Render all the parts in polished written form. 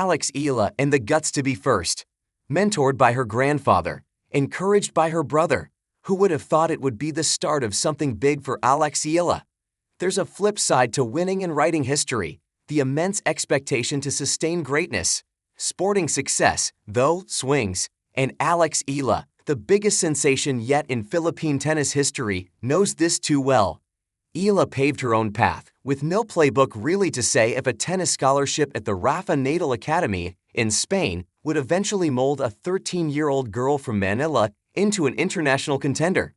Alex Eala and the guts to be first. Mentored by her grandfather, encouraged by her brother, who would have thought it would be the start of something big for Alex Eala? There's a flip side to winning and writing history, the immense expectation to sustain greatness. Sporting success, though, swings, and Alex Eala, the biggest sensation yet in Philippine tennis history, knows this too well. Eala paved her own path, with no playbook really to say if a tennis scholarship at the Rafa Nadal Academy in Spain would eventually mold a 13-year-old girl from Manila into an international contender.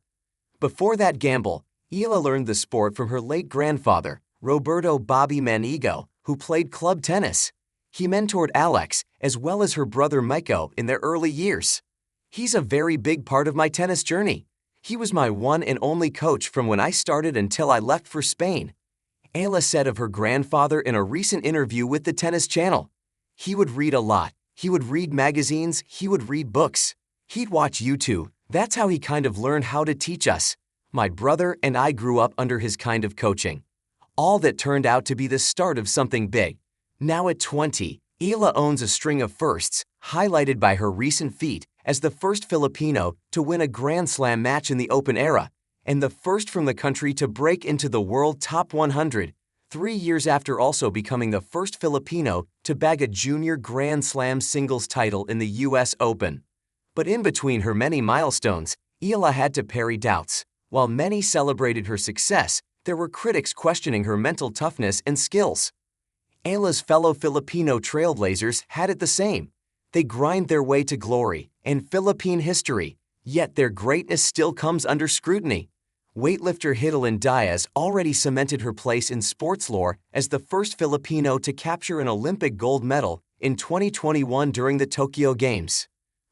Before that gamble, Eala learned the sport from her late grandfather, Roberto Bobby Manigo, who played club tennis. He mentored Alex, as well as her brother Maiko, in their early years. He's a very big part of my tennis journey. He was my one and only coach from when I started until I left for Spain. Eala said of her grandfather in a recent interview with the Tennis Channel. He would read a lot. He would read magazines. He would read books. He'd watch YouTube. That's how he kind of learned how to teach us. My brother and I grew up under his kind of coaching. All that turned out to be the start of something big. Now at 20, Eala owns a string of firsts, highlighted by her recent feat as the first Filipino to win a Grand Slam match in the Open era, and the first from the country to break into the World Top 100, 3 years after also becoming the first Filipino to bag a junior Grand Slam singles title in the US Open. But in between her many milestones, Eala had to parry doubts. While many celebrated her success, there were critics questioning her mental toughness and skills. Eala's fellow Filipino trailblazers had it the same. They grind their way to glory and Philippine history, yet their greatness still comes under scrutiny. Weightlifter Hidilyn Diaz already cemented her place in sports lore as the first Filipino to capture an Olympic gold medal in 2021 during the Tokyo Games.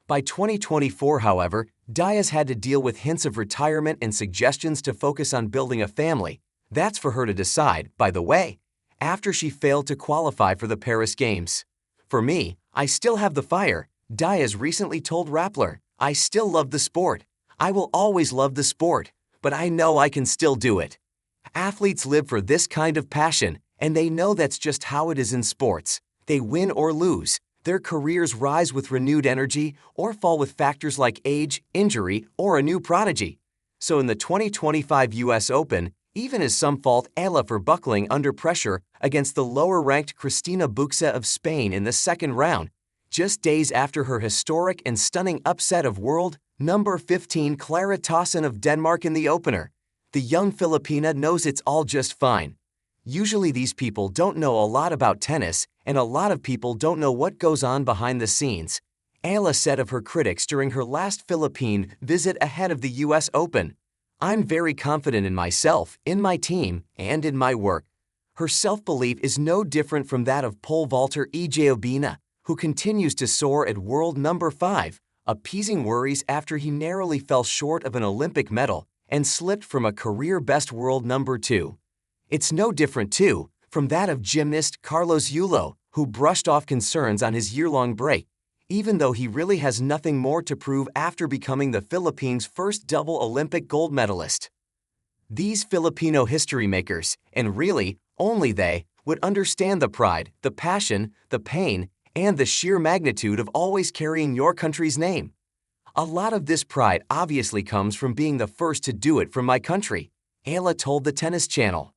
By 2024, however, Diaz had to deal with hints of retirement and suggestions to focus on building a family. That's for her to decide, by the way, after she failed to qualify for the Paris Games. For me, I still have the fire, Diaz recently told Rappler. I still love the sport. I will always love the sport, but I know I can still do it. Athletes live for this kind of passion, and they know that's just how it is in sports. They win or lose. Their careers rise with renewed energy or fall with factors like age, injury, or a new prodigy. So in the 2025 US Open, even as some fault Eala for buckling under pressure against the lower-ranked Cristina Buxa of Spain in the second round, just days after her historic and stunning upset of world number 15 Clara Tauson of Denmark in the opener, the young Filipina knows it's all just fine. Usually these people don't know a lot about tennis, and a lot of people don't know what goes on behind the scenes, Eala said of her critics during her last Philippine visit ahead of the US Open. I'm very confident in myself, in my team, and in my work. Her self-belief is no different from that of pole vaulter EJ Obina, who continues to soar at world number 5, appeasing worries after he narrowly fell short of an Olympic medal and slipped from a career-best world number 2. It's no different, too, from that of gymnast Carlos Yulo, who brushed off concerns on his year-long break, even though he really has nothing more to prove after becoming the Philippines' first double Olympic gold medalist. These Filipino history makers, and really, only they, would understand the pride, the passion, the pain, and the sheer magnitude of always carrying your country's name. A lot of this pride obviously comes from being the first to do it from my country, Eala told the Tennis Channel.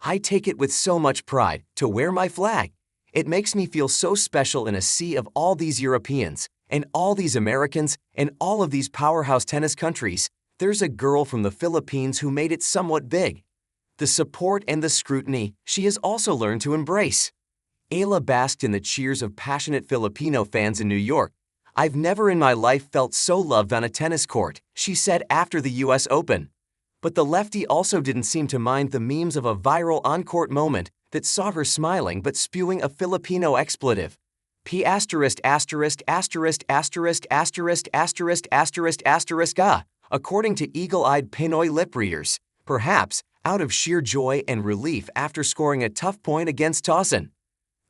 I take it with so much pride to wear my flag. It makes me feel so special in a sea of all these Europeans, and all these Americans, and all of these powerhouse tennis countries. There's a girl from the Philippines who made it somewhat big. The support and the scrutiny she has also learned to embrace. Eala basked in the cheers of passionate Filipino fans in New York. I've never in my life felt so loved on a tennis court, she said after the US Open. But the lefty also didn't seem to mind the memes of a viral on-court moment that saw her smiling but spewing a Filipino expletive. According to eagle-eyed Pinoy lip readers, perhaps out of sheer joy and relief after scoring a tough point against Tauson.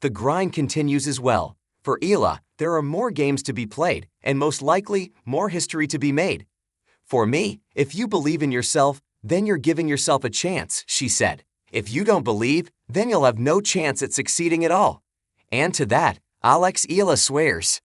The grind continues as well. For Eala, there are more games to be played, and most likely, more history to be made. For me, if you believe in yourself, then you're giving yourself a chance, she said. If you don't believe, then you'll have no chance at succeeding at all. And to that, Alex Eala swears.